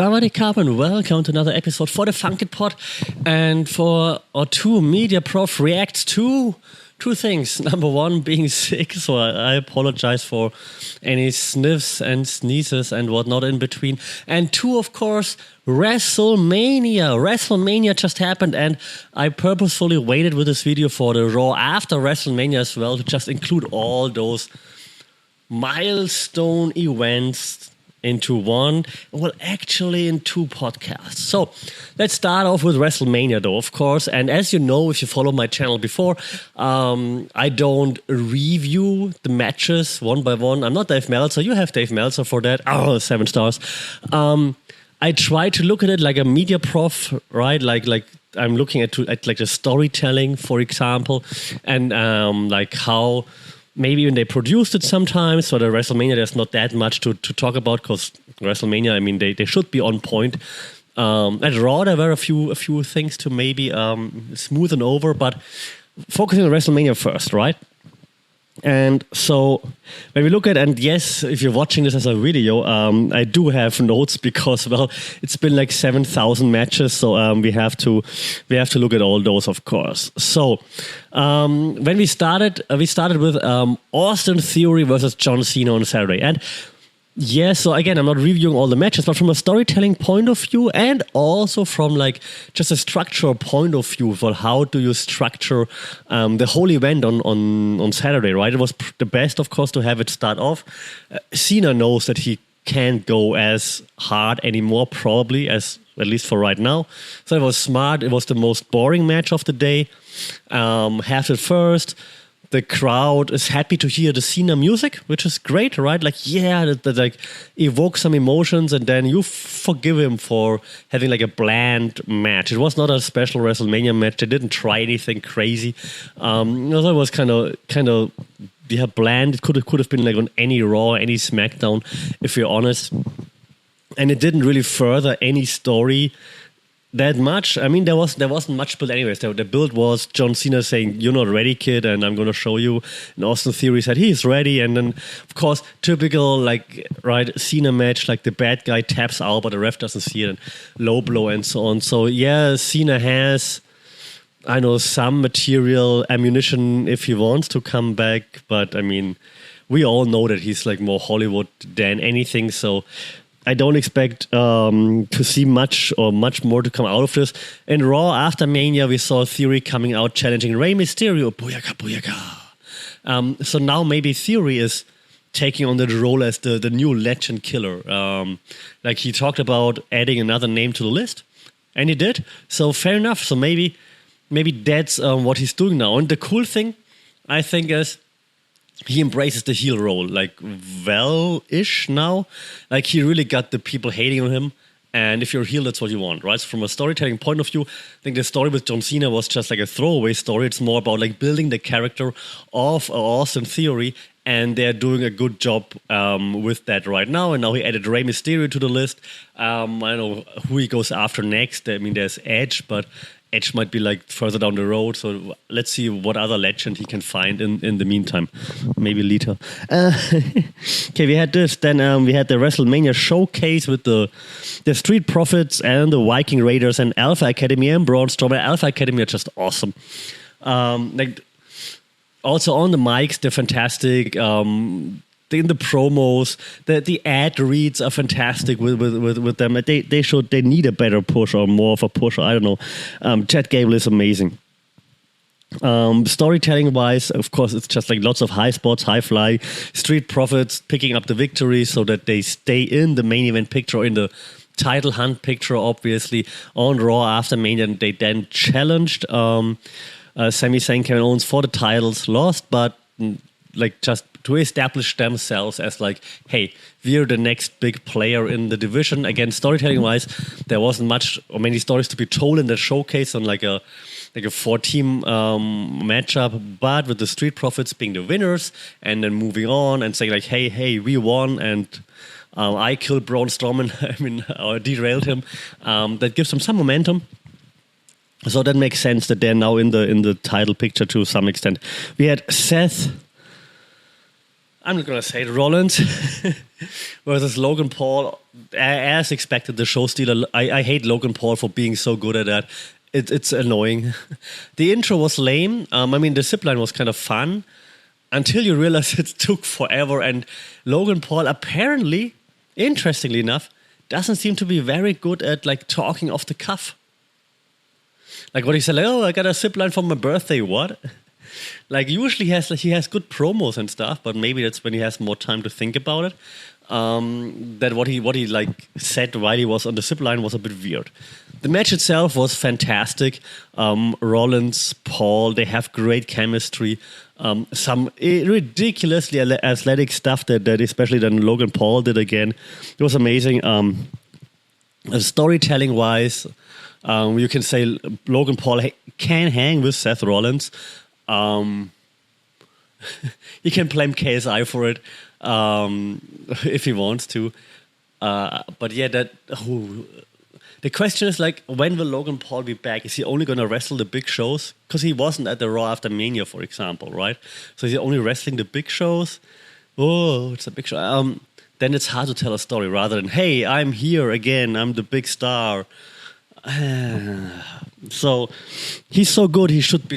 Sawadee Krap and welcome to another episode for the Funky Pod and for our two media prof reacts to two things. Number one, being sick, so I apologize for any sniffs and sneezes and whatnot in between. And two, of course, WrestleMania. WrestleMania just happened and I purposefully waited with this video for the Raw after WrestleMania as well to just include all those milestone events into one, well, actually in two podcasts. So let's start off with WrestleMania though, of course. And as you know, if you follow my channel before, I don't review the matches one by one. I'm not Dave Meltzer. You have Dave Meltzer for that. Oh, 7 stars. I try to look at it like a media prof, right? Like I'm looking at like the storytelling, for example, and like how maybe even they produced it sometimes. So the WrestleMania, there's not that much to talk about because WrestleMania, I mean, they should be on point. At Raw, there were a few things to maybe smoothen over, but focusing on WrestleMania first, right? And so when we look at, and yes, if you're watching this as a video, I do have notes because, well, it's been like 7,000 matches, so we have to look at all those, of course. So when we started with Austin Theory versus John Cena on Saturday, and yeah, so again, I'm not reviewing all the matches, but from a storytelling point of view and also from like just a structural point of view for how do you structure the whole event on Saturday, right? It was the best, of course, to have it start off. Cena knows that he can't go as hard anymore, probably, as at least for right now. So it was smart. It was the most boring match of the day. Half it first. The crowd is happy to hear the Cena music, which is great, right? Like, yeah, that like evokes some emotions, and then you forgive him for having like a bland match. It was not a special WrestleMania match. They didn't try anything crazy. It was kind of bland. It could have been like on any Raw, any SmackDown, if you're honest. And it didn't really further any story that much. I mean, there wasn't much build anyways. The build was John Cena saying, "You're not ready, kid, and I'm going to show you." And Austin Theory said he's ready. And then, of course, typical, like, right, Cena match, like the bad guy taps out, but the ref doesn't see it, and low blow and so on. So, yeah, Cena has, I know, some material ammunition if he wants to come back. But, I mean, we all know that he's, like, more Hollywood than anything. So I don't expect to see much more to come out of this. In Raw, after Mania, we saw Theory coming out challenging Rey Mysterio. Booyaka, booyaka. So now maybe Theory is taking on the role as the new legend killer. Like he talked about adding another name to the list, and he did. So fair enough. So maybe that's what he's doing now. And the cool thing, I think, is he embraces the heel role, like, well-ish now. Like, he really got the people hating on him. And if you're a heel, that's what you want, right? So from a storytelling point of view, I think the story with John Cena was just like a throwaway story. It's more about, like, building the character of Austin Theory. And they're doing a good job with that right now. And now he added Rey Mysterio to the list. I don't know who he goes after next. I mean, there's Edge, but Edge might be like further down the road, so let's see what other legend he can find in the meantime. Maybe later. Okay, we had this. Then we had the WrestleMania showcase with the Street Profits and the Viking Raiders and Alpha Academy and Braun Strowman. Alpha Academy are just awesome. Like also on the mics, they're fantastic. In the promos, the ad reads are fantastic with them. They need a better push or more of a push. I don't know. Chad Gable is amazing. Storytelling wise, of course, it's just like lots of high spots, high fly, Street Profits picking up the victory so that they stay in the main event picture, in the title hunt picture, obviously on Raw after Mania. And they then challenged Sami Zayn, Kevin Owens for the titles, lost, but like just to establish themselves as like, hey, we're the next big player in the division. Again, storytelling wise, there wasn't much or many stories to be told in the showcase on like a 4-team matchup, but with the Street Profits being the winners and then moving on and saying like, hey, we won and I killed Braun Strowman. I mean, or derailed him. That gives them some momentum. So that makes sense that they're now in the title picture to some extent. We had Seth I'm not gonna say it. Rollins versus Logan Paul. As expected, the show stealer. I hate Logan Paul for being so good at that. It's annoying. The intro was lame. I mean, the zipline was kind of fun until you realize it took forever. And Logan Paul apparently, interestingly enough, doesn't seem to be very good at like talking off the cuff. Like what he said, like, oh, I got a zipline for my birthday. What? Like usually he has good promos and stuff, but maybe that's when he has more time to think about it. That what he like said while he was on the zip line was a bit weird. The match itself was fantastic. Rollins, Paul, they have great chemistry. Some ridiculously athletic stuff that especially then Logan Paul did again. It was amazing. Storytelling wise, you can say Logan Paul can hang with Seth Rollins. He can blame KSI for it if he wants to. But yeah, the question is like, when will Logan Paul be back? Is he only going to wrestle the big shows? Because he wasn't at the Raw after Mania, for example, right? So is he only wrestling the big shows? Oh, it's a big show. Then it's hard to tell a story rather than, hey, I'm here again. I'm the big star. So he's so good. He should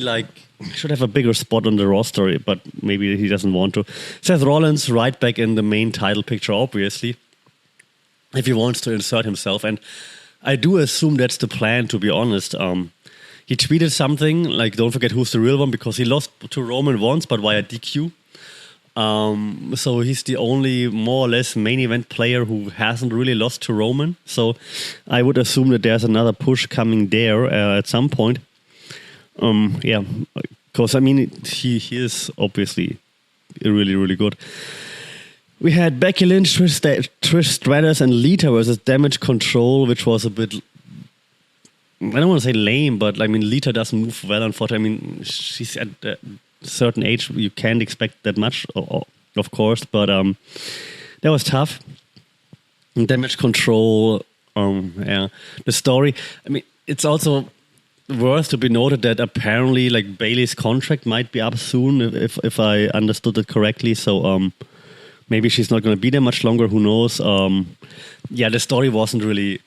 have a bigger spot on the roster, but maybe he doesn't want to. Seth Rollins right back in the main title picture, obviously, if he wants to insert himself. And I do assume that's the plan, to be honest. He tweeted something like, don't forget who's the real one, because he lost to Roman once, but via DQ. So he's the only more or less main event player who hasn't really lost to Roman. So I would assume that there's another push coming there at some point. Yeah, because I mean, he is obviously really, really good. We had Becky Lynch, Trish Stratus, and Lita versus Damage Control, which was a bit, I don't want to say lame, but I mean, Lita doesn't move well, unfortunately. I mean, she's at a certain age, you can't expect that much, of course, but that was tough. Damage Control, yeah. The story, I mean, it's also worth to be noted that apparently like Bayley's contract might be up soon if I understood it correctly, so maybe she's not going to be there much longer, who knows. Yeah, the story wasn't really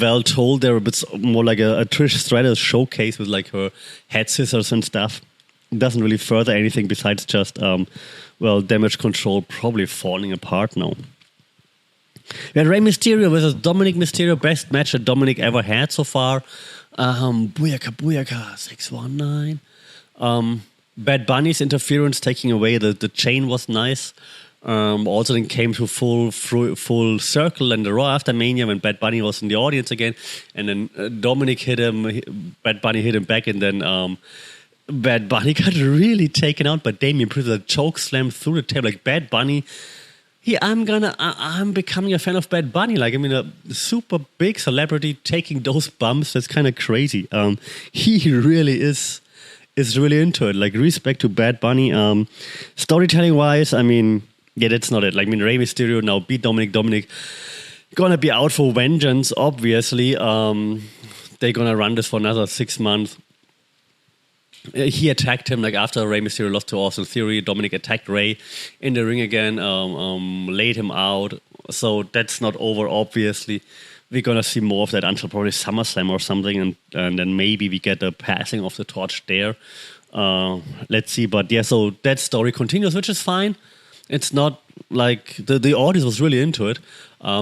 well told there, but it's more like a Trish Stratus showcase with like her head scissors and stuff. It doesn't really further anything besides just Damage Control probably falling apart now. We had Rey Mysterio versus Dominic Mysterio, best match that Dominic ever had so far. Booyaka, 619. Bad Bunny's interference taking away the chain was nice. Also then came to full circle in the Raw after Mania when Bad Bunny was in the audience again. And then Dominic hit him, Bad Bunny hit him back, and then Bad Bunny got really taken out by Damian Priest, a choke slam through the table. Like Bad Bunny, I'm becoming a fan of Bad Bunny. Like, I mean, a super big celebrity taking those bumps, that's kind of crazy. He really is really into it. Like, respect to Bad Bunny. Storytelling wise, I mean, yeah, that's not it. Like, I mean, Rey Mysterio now beat Dominic. Dominic gonna be out for vengeance, obviously. They're gonna run this for another 6 months. He attacked him like after Rey Mysterio lost to Austin Theory. Dominic attacked Rey in the ring again, laid him out. So that's not over, obviously. We're going to see more of that until probably SummerSlam or something, and then maybe we get a passing of the torch there. Let's see. But yeah, so that story continues, which is fine. It's not like the audience was really into it.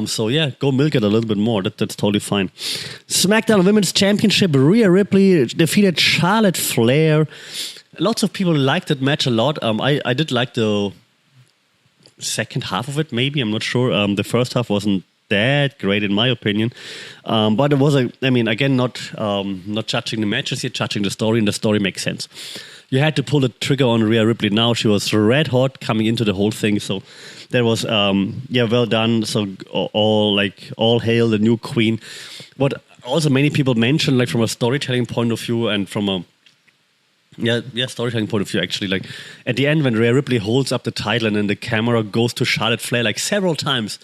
So yeah, go milk it a little bit more. That's totally fine. SmackDown Women's Championship, Rhea Ripley defeated Charlotte Flair. Lots of people liked that match a lot. I did like the second half of it, maybe. I'm not sure. The first half wasn't that great in my opinion. But it was, again, not judging the matches yet, judging the story, and the story makes sense. You had to pull the trigger on Rhea Ripley now. She was red hot coming into the whole thing. So that was, well done. So all hail the new queen. What also many people mention, like from a storytelling point of view and from a storytelling point of view, actually, like at the end when Rhea Ripley holds up the title and then the camera goes to Charlotte Flair like several times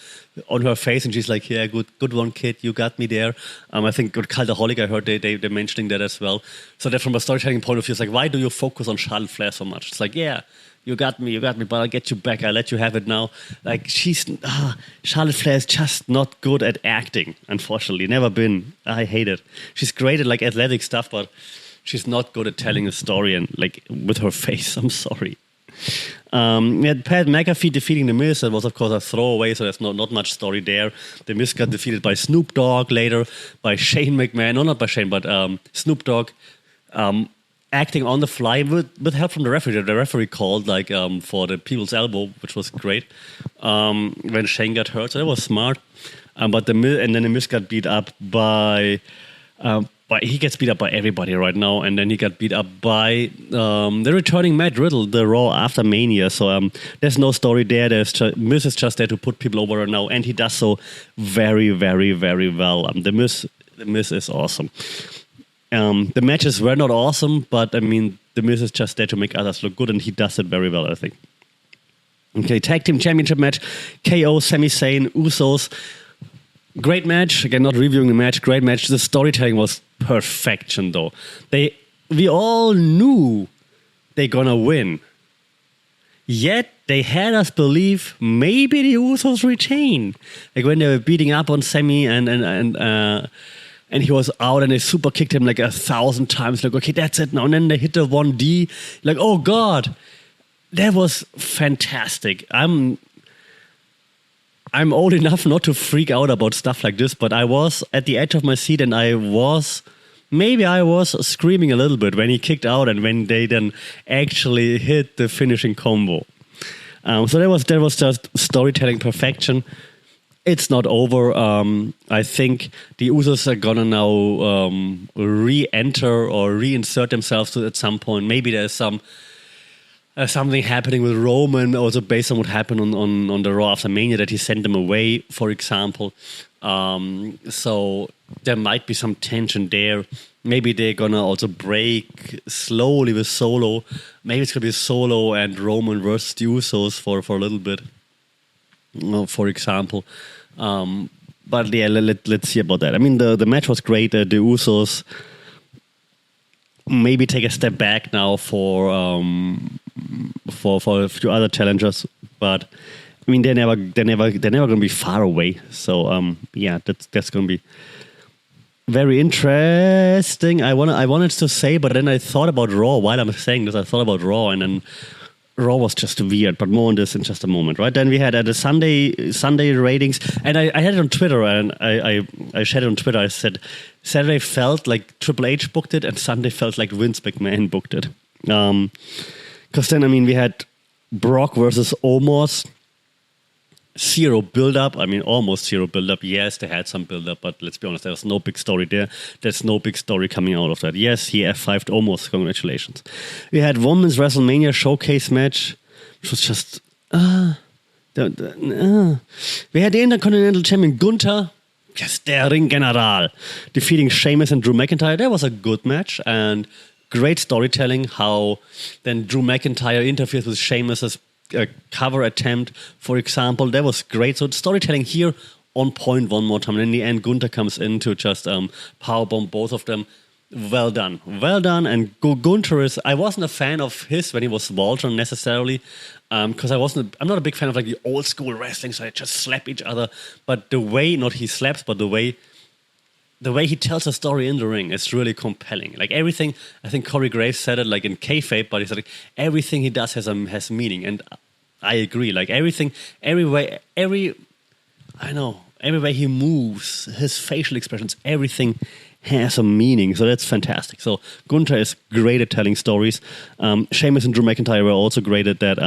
on her face, and she's like, yeah, good one, kid, you got me there. I think with Cultaholic, I heard they're mentioning that as well. So that from a storytelling point of view, it's like, why do you focus on Charlotte Flair so much? It's like, yeah, you got me, but I'll get you back. I'll let you have it now. Like, Charlotte Flair is just not good at acting, unfortunately. Never been. I hate it. She's great at, like, athletic stuff, but she's not good at telling a story and, like, with her face. I'm sorry. We had Pat McAfee defeating The Miz. That was, of course, a throwaway, so there's not much story there. The Miz got defeated by Snoop Dogg later, by Shane McMahon. No, not by Shane, but Snoop Dogg. Acting on the fly with help from the referee. The referee called for the people's elbow, which was great when Shane got hurt. So that was smart. But then the Miz got beat up by he gets beat up by everybody right now, and then he got beat up by the returning Matt Riddle, the Raw after Mania. So there's no story there. Miz is just there to put people over right now, and he does so very, very, very well. The Miz is awesome. The matches were not awesome, but I mean, The Miz is just there to make others look good, and he does it very well, I think. Okay, Tag Team Championship match, KO, Sami Zayn, Usos. Great match. Again, not reviewing the match. Great match. The storytelling was perfection, though. We all knew they're gonna win. Yet, they had us believe maybe the Usos retain. Like when they were beating up on Sami and he was out and they super kicked him like 1,000 times. Like, okay, that's it now. And then they hit the 1D. Like, oh God, that was fantastic. I'm old enough not to freak out about stuff like this, but I was at the edge of my seat and I was screaming a little bit when he kicked out and when they then actually hit the finishing combo. So that was just storytelling perfection. It's not over. I think the Usos are gonna now re-enter or reinsert themselves at some point. Maybe there's something happening with Roman, also based on what happened on the Raw after Mania, that he sent them away, for example. So there might be some tension there. Maybe they're gonna also break slowly with Solo. Maybe it's gonna be Solo and Roman versus the Usos for a little bit, for example. But yeah, let's see about that. I mean, the match was great. The Usos maybe take a step back now for a few other challengers, but I mean they're never gonna be far away. So yeah, that's gonna be very interesting. I wanted to say, but then I thought about Raw while I'm saying this. I thought about Raw, and then Raw was just weird, but more on this in just a moment, right? Then we had the Sunday ratings, and I had it on Twitter, and I shared it on Twitter. I said Saturday felt like Triple H booked it, and Sunday felt like Vince McMahon booked it. Because then, I mean, we had Brock versus Omos. Zero build-up. I mean, almost zero build-up. Yes, they had some build-up, but let's be honest, there was no big story there. There's no big story coming out of that. Yes, he F5'd Omos. Congratulations. We had Women's WrestleMania showcase match, which was just... We had the Intercontinental Champion Gunther, yes, der Ringgeneral, defeating Sheamus and Drew McIntyre. That was a good match, and great storytelling, how then Drew McIntyre interferes with Sheamus's cover attempt, for example. That was great. So storytelling here on point one more time. And in the end, Gunther comes in to just powerbomb both of them. Well done. And Gunther is... I wasn't a fan of his when he was Walter necessarily, because I'm not a big fan of like the old school wrestling, so they just slap each other. But the way, not he slaps, but the way he tells a story in the ring is really compelling. Like everything, I think Corey Graves said it like in kayfabe, but he said like everything he does has meaning, and I agree. Like every way he moves, his facial expressions, everything has a meaning. So that's fantastic. So Gunther is great at telling stories. Sheamus and Drew McIntyre were also great at that.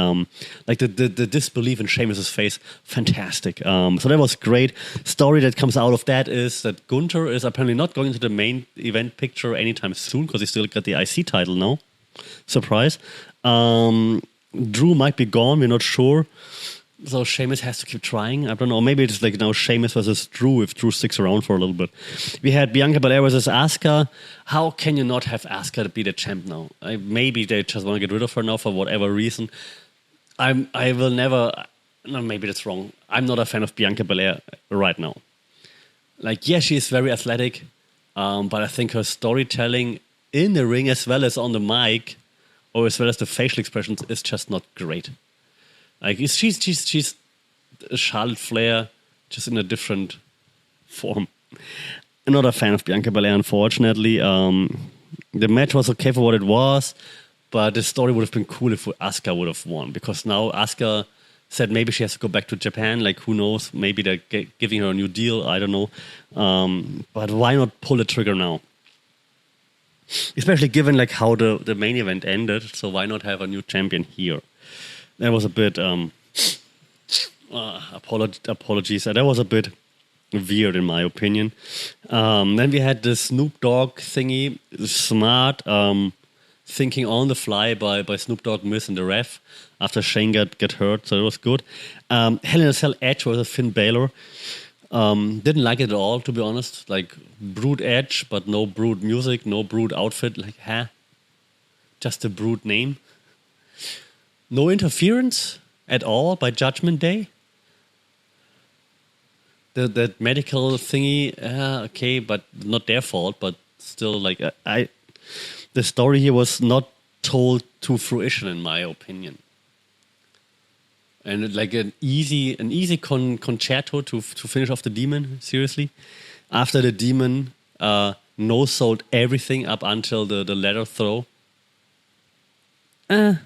Like the disbelief in Sheamus's face, fantastic. So that was great. Story that comes out of that is that Gunther is apparently not going to the main event picture anytime soon because he still got the IC title now. Surprise. Drew might be gone. We're not sure. So Sheamus has to keep trying. I don't know. Maybe it's like now Sheamus versus Drew if Drew sticks around for a little bit. We had Bianca Belair versus Asuka. How can you not have Asuka be the champ now? Maybe they just want to get rid of her now for whatever reason. I will never... No, maybe that's wrong. I'm not a fan of Bianca Belair right now. Like, yeah, she is very athletic, but I think her storytelling in the ring as well as on the mic or as well as the facial expressions, is just not great. Like she's Charlotte Flair, just in a different form. I'm not a fan of Bianca Belair, unfortunately. The match was okay for what it was, but the story would have been cool if Asuka would have won, because now Asuka said maybe she has to go back to Japan. Like, who knows? Maybe they're giving her a new deal. I don't know. But why not pull the trigger now? Especially given like how the main event ended. So why not have a new champion here? That was a bit apologies. That was a bit weird in my opinion. Then we had the Snoop Dogg thingy. Smart thinking on the fly by Snoop Dogg, Miz and the ref after Shane got hurt, so it was good. Hell in a Cell Edge versus Finn Balor. Didn't like it at all, to be honest. Like, Brood Edge, but no Brood music, no Brood outfit. Like, just a Brood name. No interference at all by Judgment Day. That medical thingy, okay, but not their fault. But still, like, the story here was not told to fruition, in my opinion. And like an easy concerto to finish off the Demon, seriously. After the Demon no-sold everything up until the ladder throw. I'm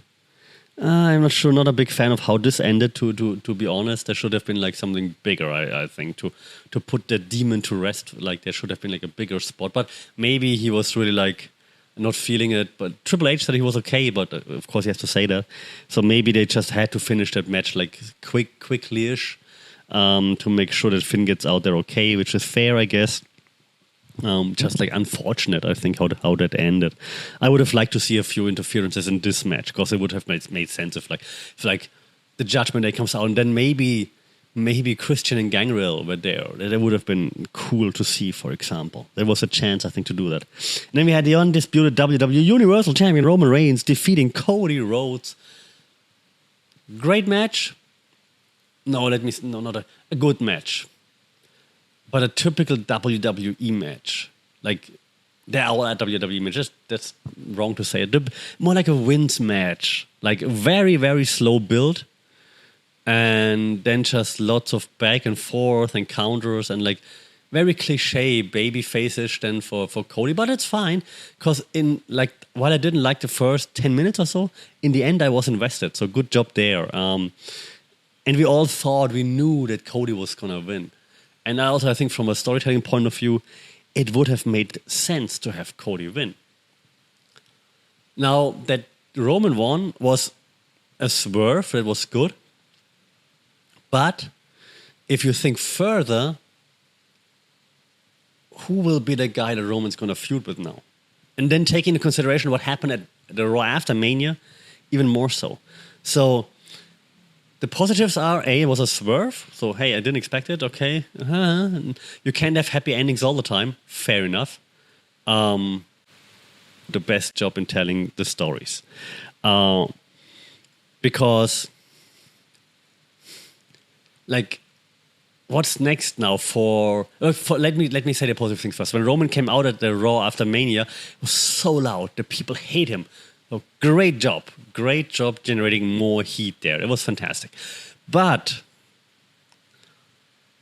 not sure, not a big fan of how this ended, to be honest. There should have been like something bigger, I think, to put the Demon to rest. Like, there should have been like a bigger spot. But maybe he was really like not feeling it, but Triple H said he was okay, but of course he has to say that. So maybe they just had to finish that match like quickly-ish to make sure that Finn gets out there okay, which is fair, I guess. Just like unfortunate, I think, how that ended. I would have liked to see a few interferences in this match, because it would have made sense if the Judgment Day comes out and then maybe Christian and Gangrel were there. That would have been cool to see, for example. There was a chance, I think, to do that. And then we had the undisputed WWE Universal Champion Roman Reigns defeating Cody Rhodes. Great match. Not a good match. But a typical WWE match. Like, they're all at WWE matches. That's wrong to say. More like a Vince match. Like, very, very slow build. And then just lots of back and forth and counters and like very cliche baby face-ish then for Cody, but it's fine, because while I didn't like the first 10 minutes or so, in the end I was invested, so good job there. And we all we knew that Cody was gonna win. And I think from a storytelling point of view, it would have made sense to have Cody win. Now, that Roman won was a swerve, that was good. But if you think further, who will be the guy that Roman's going to feud with now? And then take into consideration what happened at the Raw after Mania, even more so. So the positives are, it was a swerve. So, hey, I didn't expect it. Okay. You can't have happy endings all the time. Fair enough. The best job in telling the stories. Because... like, what's next now for let me say the positive things first. When Roman came out at the Raw after Mania, it was so loud. The people hate him. So great job generating more heat there. It was fantastic. But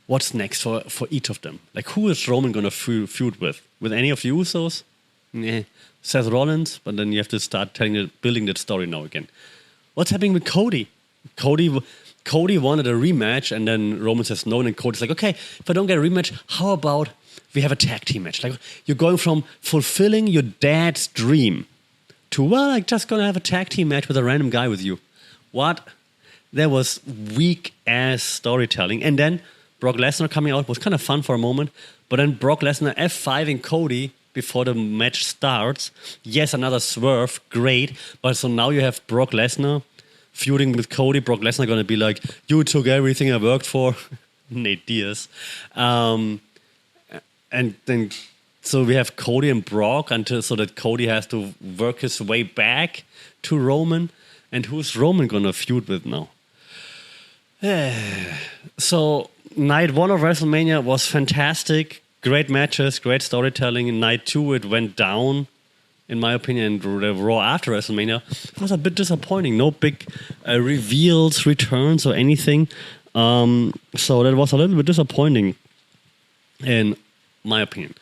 what's next for each of them? Like, who is Roman going to feud with? With any of the Usos? Nah. Seth Rollins? But then you have to start building that story now again. What's happening with Cody? Cody wanted a rematch, and then Roman says no, and Cody's like, okay, if I don't get a rematch, how about we have a tag team match? Like, you're going from fulfilling your dad's dream to, well, I'm just going to have a tag team match with a random guy with you. What? That was weak-ass storytelling. And then Brock Lesnar coming out was kind of fun for a moment, but then Brock Lesnar F5ing Cody before the match starts. Yes, another swerve, great, but so now you have Brock Lesnar feuding with Cody. Brock Lesnar going to be like, you took everything I worked for. Nate Diaz. And then, so we have Cody and Brock so that Cody has to work his way back to Roman. And who's Roman going to feud with now? So, night 1 of WrestleMania was fantastic. Great matches, great storytelling. In night 2, it went down in my opinion, the Raw after WrestleMania was a bit disappointing. No big reveals, returns, or anything. So that was a little bit disappointing, in my opinion.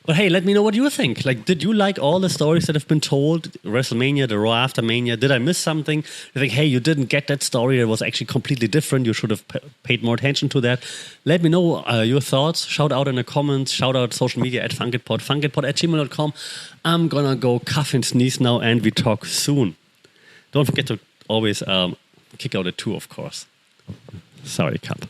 But hey, let me know what you think. Like, did you like all the stories that have been told? WrestleMania, the Raw after Mania. Did I miss something? You think, hey, you didn't get that story. That was actually completely different. You should have paid more attention to that. Let me know your thoughts. Shout out in the comments. Shout out social media at funkitpod. Funkitpod@gmail.com. I'm gonna go cough and sneeze now, and we talk soon. Don't forget to always kick out a 2, of course. Sorry, Cup.